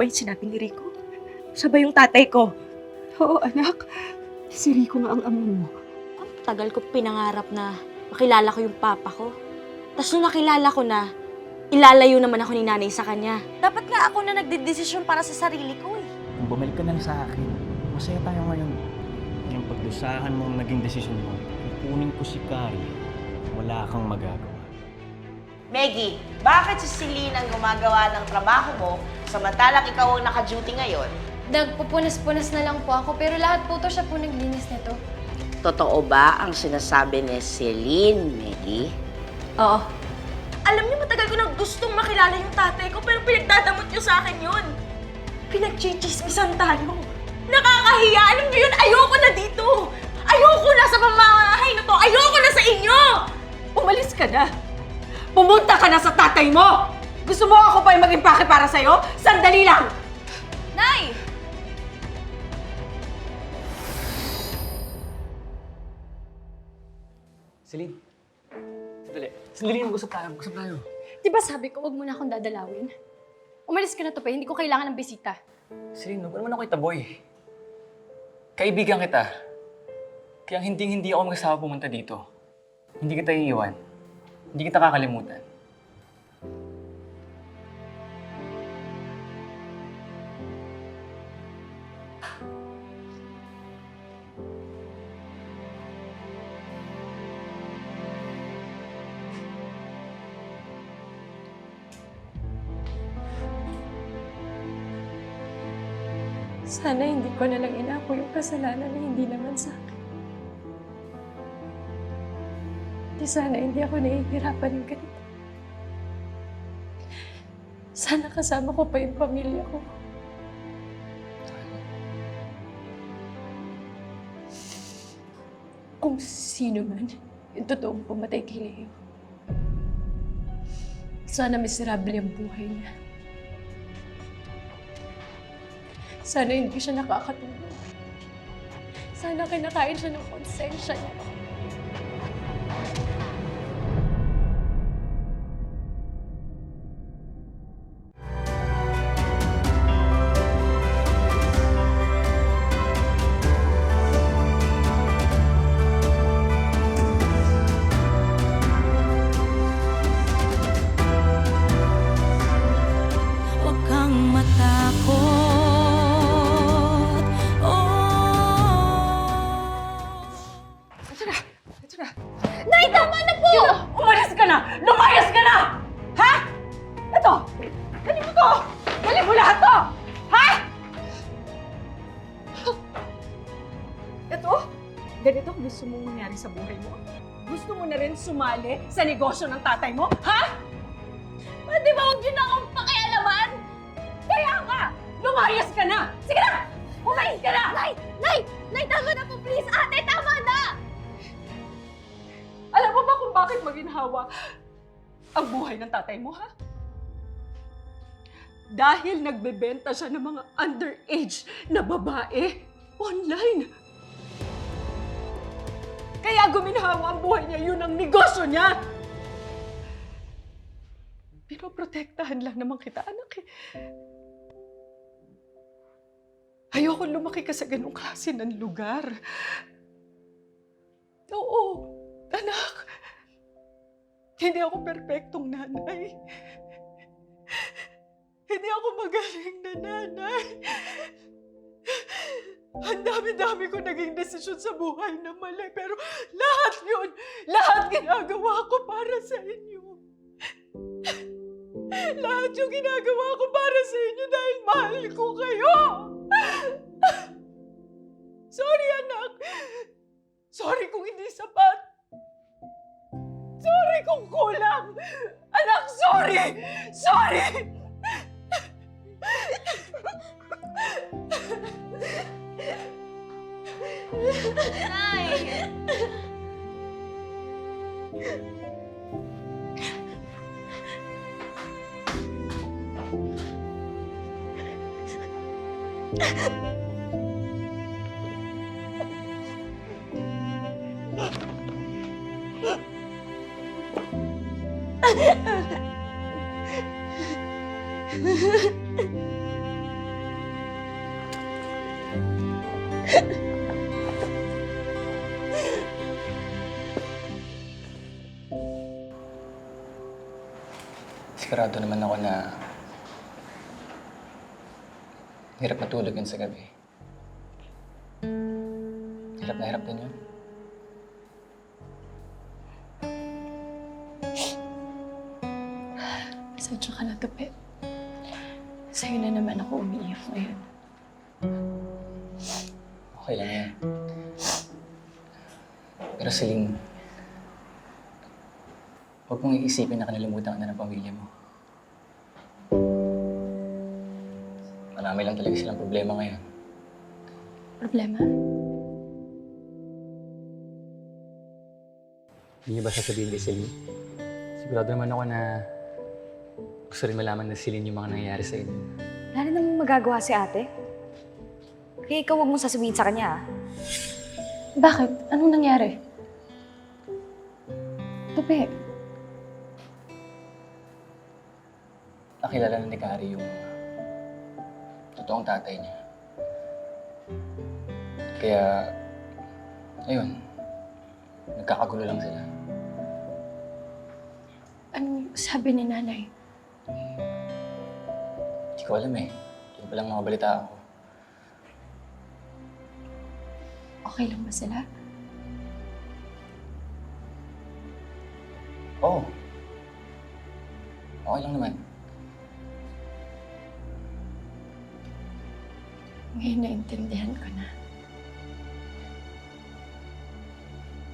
ba yung sinabi ni Rico? Siya ba yung tatay ko? Oo, anak. Si Rico nga ang ama mo. Ang tagal ko pinangarap na makilala ko yung papa ko. Tapos nung nakilala ko na, ilalayo naman ako ni nanay sa kanya. Dapat nga ako na nagdedesisyon para sa sarili ko eh. Kung bumalik ka na sa akin, masaya tayo ngayon. Yung pagdusahan mong naging desisyon mo, kung kunin ko si Carrie, wala kang magagawa. Maggie, bakit si Celine ang gumagawa ng trabaho mo samantalang ikaw ang naka-duty ngayon? Nagpupunas-punas na lang po ako, pero lahat po to siya po naglinis nito. Totoo ba ang sinasabi ni Celine, Maggie? Oo. Alam niyo, matagal ko nang gustong makilala yung tatay ko, pero pinagdadamot niyo sa akin yun. Pinagchichismisan tayo. Nakakahiya! Alam niyo yun, ayoko na dito! Ayoko na sa pamamahay na to! Ayoko na sa inyo! Umalis ka na! Pumunta ka na sa tatay mo! Gusto mo ako pa yung mag-impake para sa'yo? Sandali lang! Nay! Celine, sandali mag-usap tayo. Di ba sabi ko, huwag mo na akong dadalawin? Umalis ka na to pa, hindi ko kailangan ng bisita. Celine, huwag naman ako itaboy. Kaibigan kita. Kaya hindi ako magsasawa pumunta dito. Hindi kita iiwan. Hindi kita kakalimutan. Sana hindi ko na lang inako yung kasalanan na hindi naman sa akin. Sana hindi ako nahihirapan ng ganito. Sana kasama ko pa yung pamilya ko. Kung sino man yung totoong pumatay kay Leo. Sana miserable ang buhay niya. Sana hindi siya nakakatulog. Sana kinakain siya ng konsensya niya. Huwag kang matakot. Ito na! Nay, tama na po! Umalis ka na! Lumayas ka na! Ha? Ito! Dali mo to! Dali mo lahat to! Ha? Ito? Ganito gusto mong mangyari sa buhay mo? Gusto mo na rin sumali sa negosyo ng tatay mo? Ha? Pwede ba huwag yun na akong pakialaman? Kaya nga! Lumayas ka na! Sige na! Umalis ka na! Nay! Nay! Nay, tama na po, please! Ate, tama na! Alam mo ba kung bakit maginhawa ang buhay ng tatay mo, ha? Dahil nagbebenta siya ng mga underage na babae online. Kaya guminhawa ang buhay niya, yun ang negosyo niya. Pinoprotektahan lang naman kita, anak eh. Ayoko lumaki ka sa ganung klase ng lugar. Oo, anak. Hindi ako perpektong nanay. Hindi ako magaling na nanay. Ang dami-dami ko naging desisyon sa buhay na mali, pero lahat yun, lahat ginagawa ko para sa inyo. Lahat yung ginagawa ko para sa inyo dahil mahal ko kayo. Sorry, anak. Sorry kung hindi sapat. Sorry kung kulang. Anak, sorry! Sorry! Nay! Sigurado naman ako na hirap matulog yun sa gabi. Hirap na hirap din yun. Pasensya ka na, Tupi. Sa'yo na naman ako umiiyak ngayon. Okay lang yan. Pero Celine, huwag mong iisipin na kanalimutan ka na ng pamilya mo. Marami lang talaga silang problema ngayon. Problema? Hindi niyo ba sasabihin kay Celine? Sigurado naman ako na gusto rin malaman na Celine yung mga nangyayari sa inyo. Wala na namang magagawa si ate. Kaya ikaw huwag mong sasabihin sa kanya, ah. Bakit? Anong nangyari? Tupi, Nakilala na ni Kari yung totoong tatay niya. Kaya, ayun, nagkakagulo lang sila. anong sabi ni nanay? Hindi ko alam eh. Yun palang mga balita ako. Okay lang ba sila? Oo. Okay lang naman. Ngayon naintindihan ko na.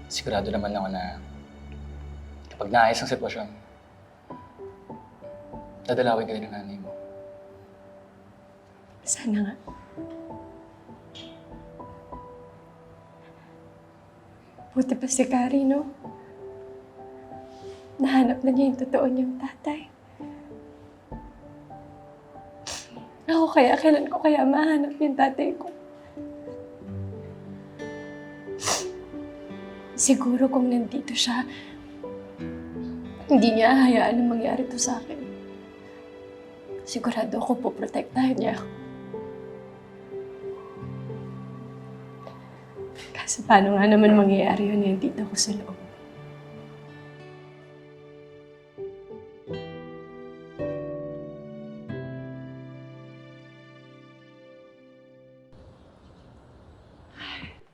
Sigurado naman ako na kapag naayos ang sitwasyon, dadalawin kayo ng nanay mo. Sana nga. Buti pa si Kari, no? Nahanap na niya yung totoo niyang tatay. Ako kaya, kailan ko kaya mahanap yung tatay ko? Siguro kung nandito siya, hindi niya hahayaan na mangyari to sa akin. Sigurado ako poprotektahan niya ako. Kasi paano nga naman mangyayari yun nandito ako sa loob?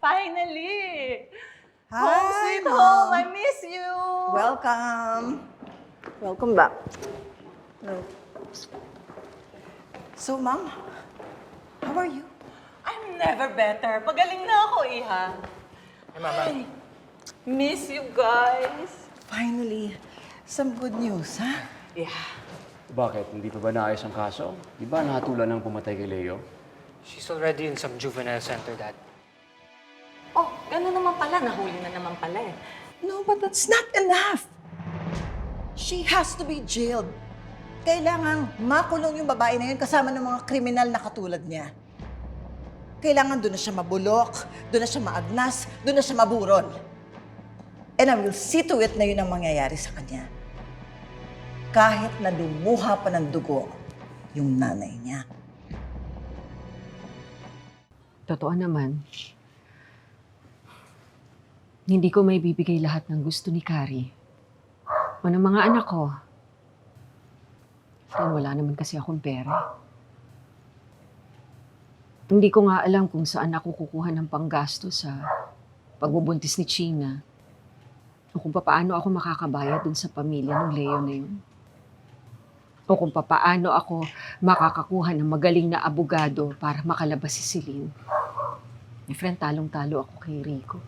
Finally! Hi, Home sweet Mom. home! I miss you! Welcome. Welcome back. So, Mom, how are you? I'm never better. Pagaling na ako, Iha. Hey, Mama. Miss you guys. Finally, some good news, ha? Yeah. Bakit? Hindi pa ba naayos ang kaso? Di ba nahatulan ng pumatay kay Leo? She's already in some juvenile center, Dad. Oh, gano'n naman pala. Nahuli na naman pala eh. No, but that's not enough. She has to be jailed. Kailangan makulong yung babae na yun kasama ng mga kriminal na katulad niya. Kailangan doon na siya mabulok, doon na siya maagnas, doon na siya maburol. And I will see to it na yun ang mangyayari sa kanya. Kahit na lumuha pa ng dugo yung nanay niya. Totoo naman, hindi ko may bibigay lahat ng gusto ni Kari o ng mga anak ko. Friend, wala naman kasi akong pera. Hindi ko nga alam kung saan ako kukuha ng panggasto sa pagbubuntis ni China o kung paano ako makakabayad dun sa pamilya ng Leo na yun. O kung paano ako makakakuha ng magaling na abogado para makalabas si Celine. My friend, talong-talo ako kay Rico.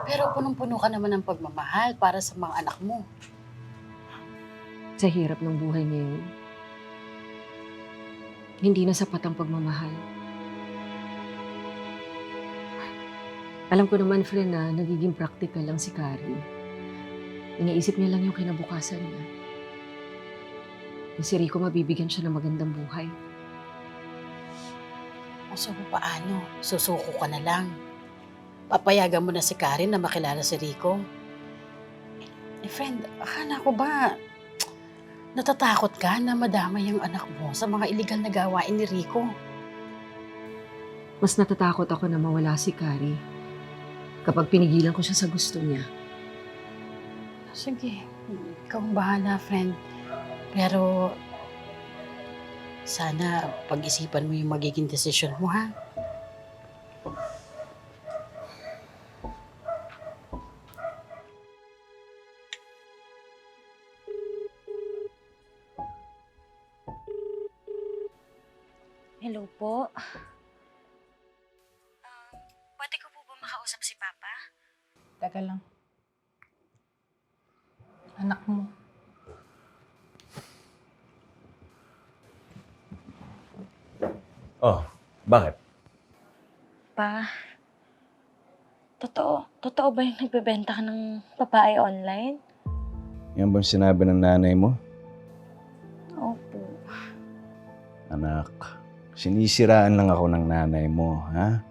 Pero punong-puno ka naman ng pagmamahal para sa mga anak mo. Sa hirap ng buhay ngayon, hindi na sapat ang pagmamahal. Alam ko naman, friend, na nagiging practical lang si Kari. Iniisip niya lang yung kinabukasan niya. Yung si Rico, mabibigyan siya ng magandang buhay. O so paano? Susuko ka na lang. Papayagan mo na si Karen na makilala si Rico. Eh friend, akala ko ba natatakot ka na madamay ang anak mo sa mga iligal na gawain ni Rico? Mas natatakot ako na mawala si Carrie kapag pinigilan ko siya sa gusto niya. Sige, ikaw ang bahala, friend. Pero sana pag-isipan mo yung magiging desisyon mo, ha? Hello po. Pwede ko po ba makausap si Papa? Teka lang. Anak mo. Oh, bakit? Pa, totoo ba yung nagbebenta ka ng babae online? Yan bang sinabi ng nanay mo? Opo. Anak, sinisiraan lang ako ng nanay mo, ha?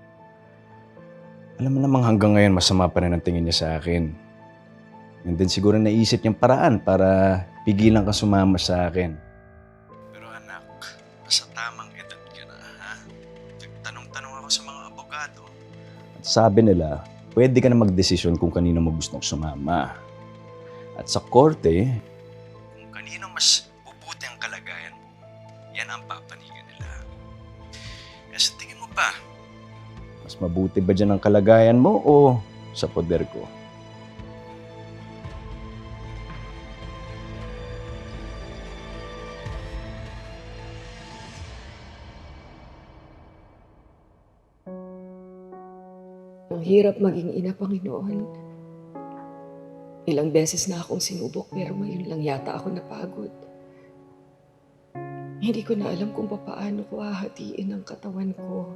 Alam mo namang hanggang ngayon masama pa rin ang tingin niya sa akin. And then siguro naisip niyang paraan para pigilan ka sumama sa akin. Pero anak, nasa tamang edad ka na, ha? Nagtanong-tanong ako sa mga abogado. At sabi nila, pwede ka na magdesisyon kung kanino mo gustong sumama. At sa korte, kung kanino mas bubuti ang kalagayan mo, yan ang papanigan nila. Kaya sa tingin mo pa, mas mabuti ba dyan ang kalagayan mo o sa poder ko? Ang hirap maging ina, Panginoon. Ilang beses na akong sinubok pero ngayon lang yata ako napagod. Hindi ko na alam kung paano ko hahatiin ang katawan ko.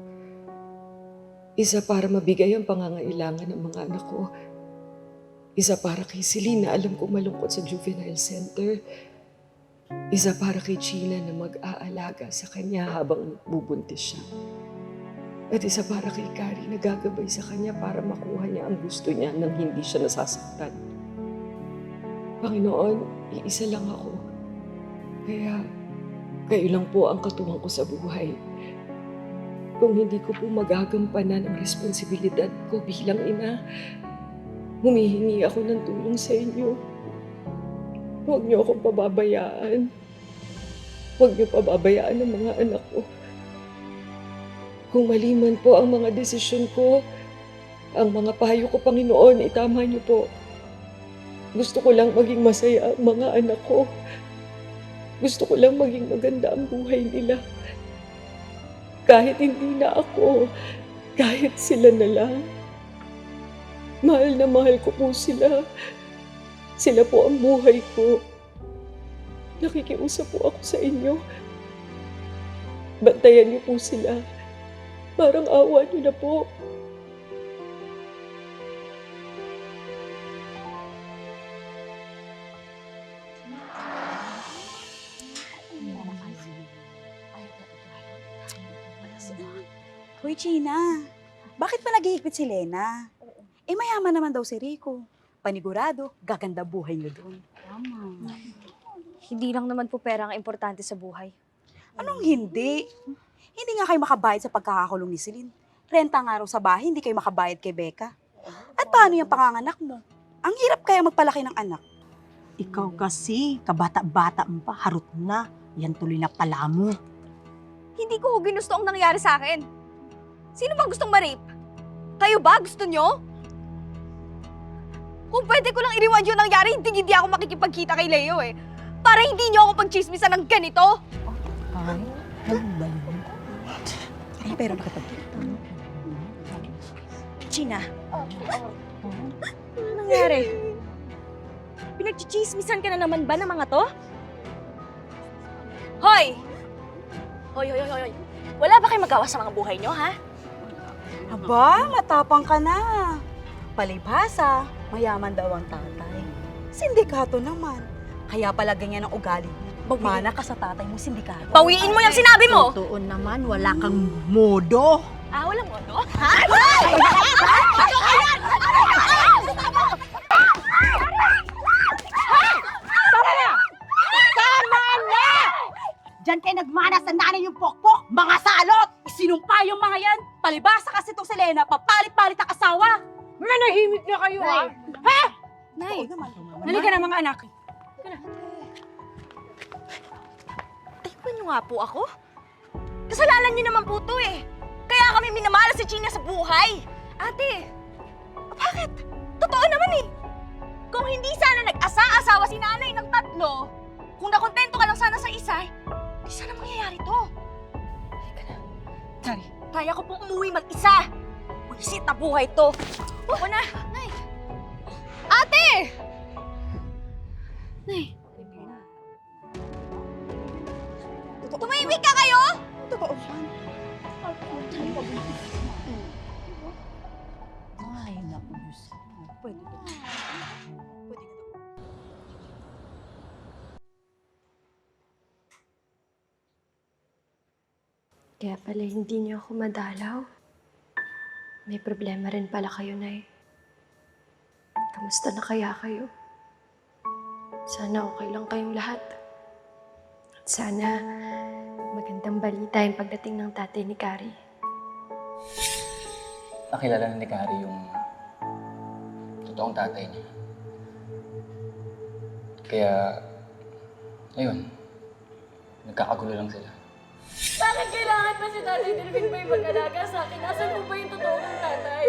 Isa para mabigay ang pangangailangan ng mga anak ko. Isa para kay Celine na alam kong malungkot sa juvenile center. Isa para kay Gina na mag-aalaga sa kanya habang bubuntis siya. At isa para kay Carrie na gagabay sa kanya para makuha niya ang gusto niya nang hindi siya nasasaktan. Panginoon, iisa lang ako. Kaya, kayo lang po ang katuwang ko sa buhay. Kung hindi ko po magagampanan ang responsibilidad ko bilang ina, humihingi ako ng tulong sa inyo. Huwag niyo akong pababayaan. Huwag niyo pababayaan ang mga anak ko. Kung mali man po ang mga desisyon ko, ang mga payo ko, Panginoon, itama niyo po. Gusto ko lang maging masaya ang mga anak ko. Gusto ko lang maging maganda ang buhay nila. Kahit hindi na ako, kahit sila na lang. Mahal na mahal ko po sila. Sila po ang buhay ko. Nakikiusap po ako sa inyo. Bantayan niyo po sila. Parang awa niyo na po. Hoy, Gina. Bakit pa naghihigpit si Lena? Eh, mayaman naman daw si Rico. Panigurado, gaganda buhay niyo doon. Tama. Hindi lang naman po pera ang importante sa buhay. Anong hindi? Hindi nga kayo makabayad sa pagkakakulong ni Celine. Renta nga raw sa bahay, hindi kayo makabayad kay Becca. At paano yung panganganak mo? Ang hirap kaya magpalaki ng anak. Ikaw kasi, kabata-bata mo pa, harot na. Yan tuloy na pala mo. Hindi ko ginusto ang nangyari sa akin. Sino ba gustong ma-rape? Kayo ba? Gusto nyo? Kung pwede ko lang iniwan yung nangyari, hindi ako makikipagkita kay Leo eh. Para hindi nyo ako pagchismisan ng ganito. Ay, ano ba yun? Ay, pero nakapagkita. Gina. Ano nangyari? Pinagchichismisan ka na naman ba ng mga to? Hoy! Hoy! Wala ba kayo magawa sa mga buhay nyo, ha? Aba, matapang ka na. Palibhasa, mayaman daw ang tatay. Sindikato naman. Kaya pala ganyan ang ugali mo. Mana ka sa tatay mo, sindikato. Bawiin mo yung sinabi mo! Totoo naman, wala kang modo. Ah, walang modo? Ha? Diyan kayo nagmana sa nanay yung pokpok, mga salot! Sinumpa yung mga yan. Palibasa kasi itong si Lena, papalit-palit ang asawa! Manahimik na kayo, ha? Ha? Nay, Halika na, mga anak. Tingnan niyo nga po ako. Kasalanan niyo naman po to eh. Kaya kami minamahal si Gina sa buhay. Ate, bakit? Totoo naman eh. Kung hindi sana nag-asa-asawa si nanay ng 3, kung nakontento ka lang sana sa isa, hindi sana mangyayari to. Halika na. Sorry. Kaya ko pong umuwi mag-isa. Bulisit na buhay to. Ako na. Nay. Ate! Nay. Tumahimik ka kayo? Totoo yan. Ay, naku, Diyos. Pwede ba? Kaya pala hindi niyo ako madalaw. May problema rin pala kayo, Nay. Kamusta na kaya kayo? Sana okay lang kayong lahat. At sana magandang balita yung pagdating ng tatay ni Carrie. Nakilala na ni Carrie yung totoong tatay niya. Kaya, ayun, nagkakagulo lang sila. Bakit kailangan pa si Tatay Delvin pa yung mag-alaga sa akin? Nasaan mo ba yung totoo kong tatay?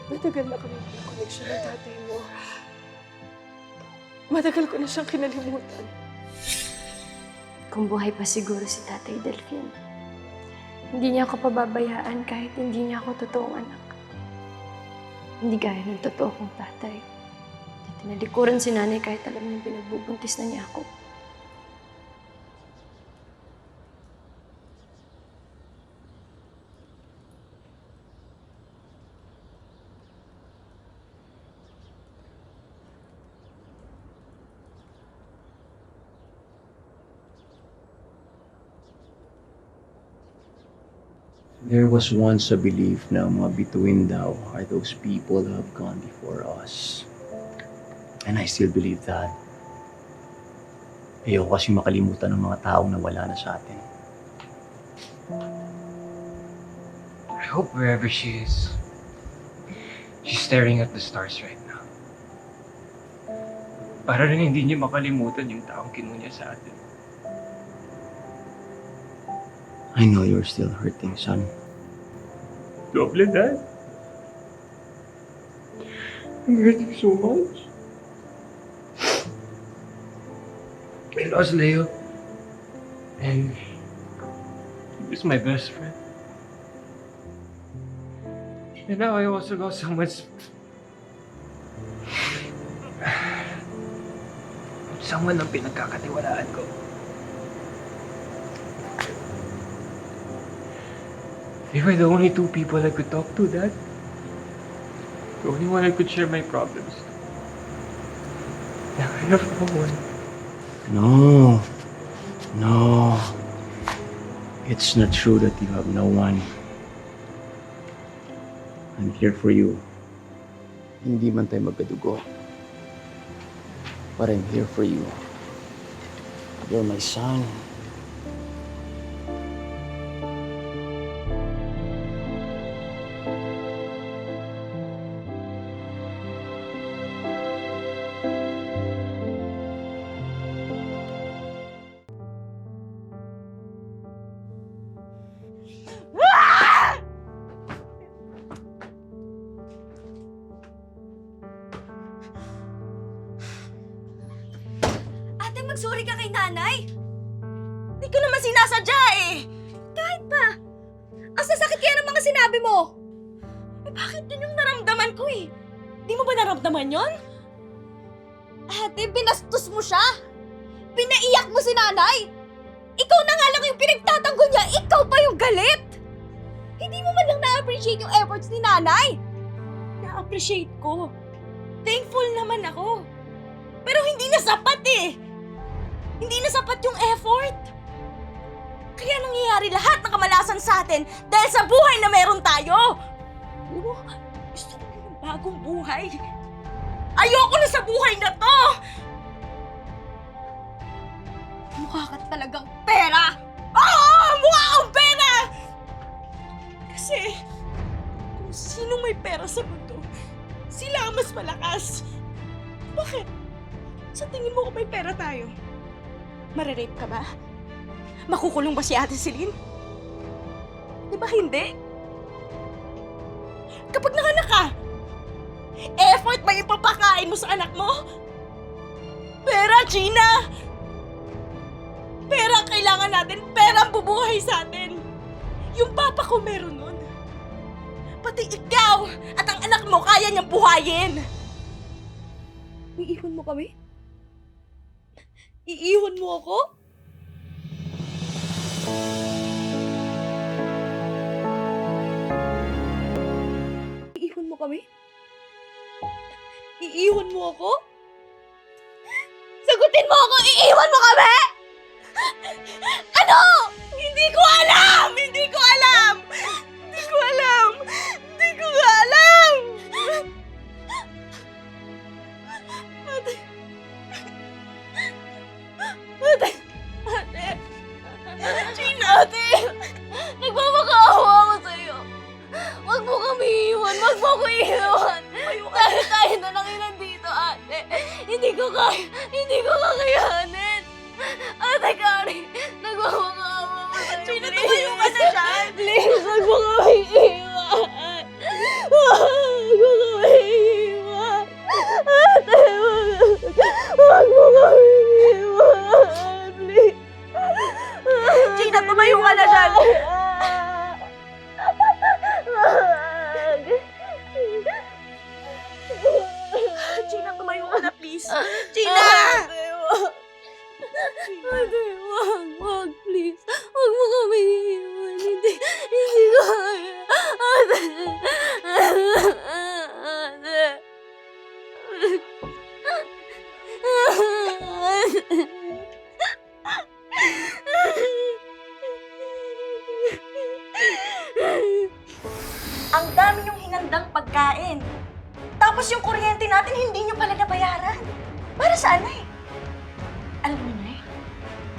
Matagal na kami yung connection ng tatay mo. Matagal ko na siyang kinalimutan. Kung buhay pa siguro si Tatay Delvin, hindi niya ako pababayaan kahit hindi niya ako totoong anak. Hindi gaya ng totoo kong tatay. At tinalikuran si nanay kahit alam niyang pinagbubuntis na niya ako. There was once a belief na ang mga bituin daw are those people who have gone before us. And I still believe that. Ayoko kasi makalimutan ng mga taong nawala na sa atin. I hope wherever she is, she's staring at the stars right now. Para rin hindi niya makalimutan yung taong kinunya sa atin. I know you're still hurting, son. Doble that. I'm hurting so much. I lost Leo. And he was my best friend. And now I also lost someone ang pinagkakatiwalaan ko. They were the only 2 people I could talk to, Dad. The only one I could share my problems. Now I have no one. No. No. It's not true that you have no one. I'm here for you. Hindi man tayo magkadugo. But I'm here for you. You're my son. Ate, mag-sorry ka kay nanay. Hindi ko naman sinasadya eh. Kahit pa. Ang sasakit kaya ng mga sinabi mo. Eh bakit yun yung naramdaman ko eh? Di mo ba naramdaman yon? Ate, binastos mo siya. Pinaiyak mo si nanay. Ikaw na nga lang yung pinagtatanggol niya. Ikaw pa yung galit. Hindi mo man lang na-appreciate yung efforts ni nanay. Na-appreciate ko. Thankful naman ako. Pero hindi na sapat eh. Hindi na sapat yung effort. Kaya nangyayari lahat ng kamalasan sa atin dahil sa buhay na meron tayo. Alam mo, gusto ko ng bagong buhay. Ayoko na sa buhay na to! Mukha ka talagang pera! Oo! Mukha akong pera! Kasi kung sinong may pera sa mundo, sila ang mas malakas. Bakit? Sa tingin mo kung may pera tayo, marerape ka ba? Makukulong ba si Ate Celine? Di ba hindi? Kapag nanganak ka, effort ba ipapakain mo sa anak mo? Pera, Gina! Pera ang kailangan natin, pera ang bubuhay sa atin. Yung papa ko meron nun. Pati ikaw at ang anak mo kaya niyang buhayin. Iiwan mo kami? Iiwan mo ako? Iiwan mo kami? Iiwan mo ako? Sagutin mo ako! Iiwan mo kami! Ano? Hindi ko alam! Hindi ko alam! Hindi ko alam! Hindi ko alam! Ate! Ate! Ate! Gina! Ate! Nagmamakaawa ako sa'yo! Huwag mo kami iiwan! Huwag mo ko iiwan! Tayo na lang ilan dito, ate! Hindi ko kaya! Hindi ko kakayanin! Ate Kari! Nagmamakaawa ko sa'yo! Gina, tumayo ka na dyan! Please! Huwag mo kami iiwan! Huwag mo kami iiwan! Ate! Huwag mo kami iiwan! Please! Gina, tumayo ka na dyan! Gina, tumayo ka na, please! Gina! Ate, wag, please. Wag mo kami iiwan. Hindi ko kaya. Ate! Ang dami niyong hinandang pagkain. Tapos yung kuryente natin, hindi niyo pala nabayaran. Para saan eh? Alam niyo na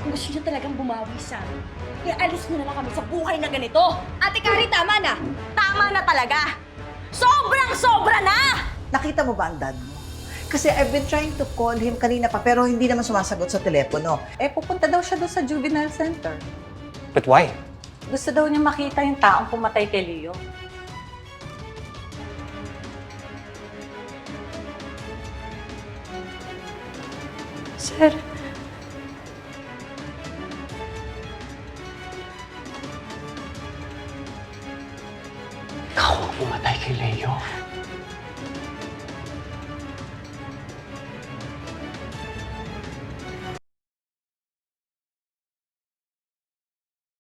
kung gusto niyo talagang bumawi sa amin, ialis mo na lang kami sa buhay na ganito. Ate Kari, tama na! Tama na talaga! Sobrang-sobra na! Nakita mo ba ang dad mo? Kasi I've been trying to call him kanina pa pero hindi naman sumasagot sa telepono. Pupunta daw siya doon sa juvenile center. But why? Gusto daw niya makita yung taong pumatay kay Leo. Sir, Ikaw ang pumatay kay Leo.